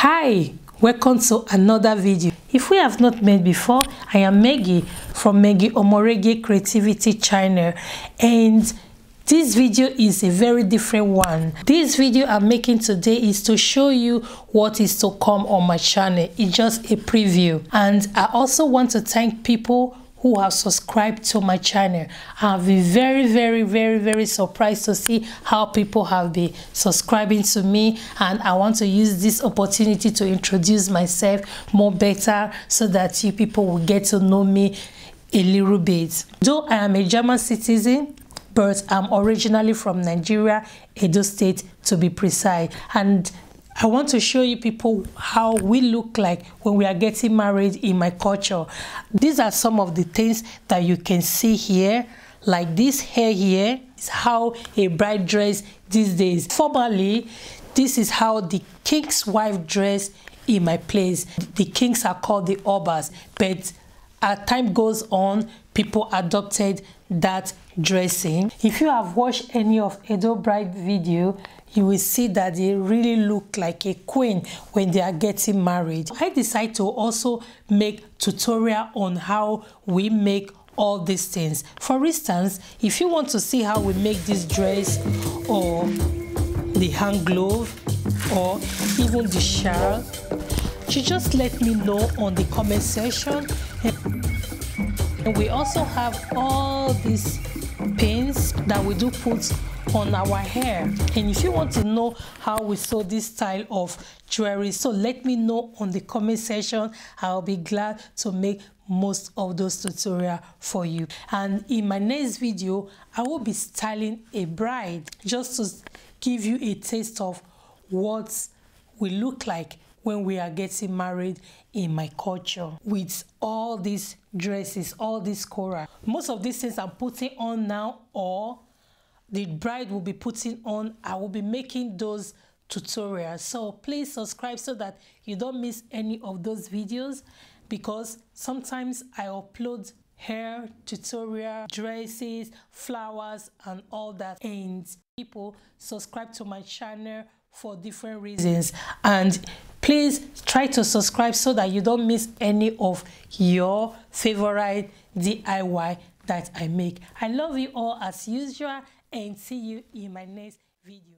Hi, welcome to another video. If we have not met before, I am Meggy from Meggy Omorege Creativity channel, and this video is a very different one. This video I'm making today is to show you what is to come on my channel. It's just a preview, and I also want to thank people who have subscribed to my channel. I've been very surprised to see how people have been subscribing to me, and I want to use this opportunity to introduce myself more better so that you people will get to know me a little bit. Though I am a German citizen, but I'm originally from Nigeria, Edo State to be precise, and I want to show you people how we look like when we are getting married in my culture. These are some of the things that you can see here. Like this hair here is how a bride dress these days. Formerly, this is how the king's wife dress in my place. The kings are called the obas, but as time goes on, people adopted that dressing. If you have watched any of Edo bride video, you will see that they really look like a queen when they are getting married. I decided to also make tutorial on how we make all these things. For instance, if you want to see how we make this dress or the hand glove or even the shawl, you just let me know on the comment section. And we also have all these pins that we do put on our hair. And if you want to know how we sew this style of jewelry, so let me know on the comment section. I'll be glad to make most of those tutorials for you. And in my next video, I will be styling a bride, just to give you a taste of what we look like when we are getting married in my culture, with all these dresses, all this coral. Most of these things I'm putting on now, or the bride will be putting on, I will be making those tutorials. So please subscribe so that you don't miss any of those videos, because sometimes I upload hair tutorial, dresses, flowers and all that, and people subscribe to my channel for different reasons. And please try to subscribe so that you don't miss any of your favorite DIY that I make. I love you all as usual, and see you in my next video.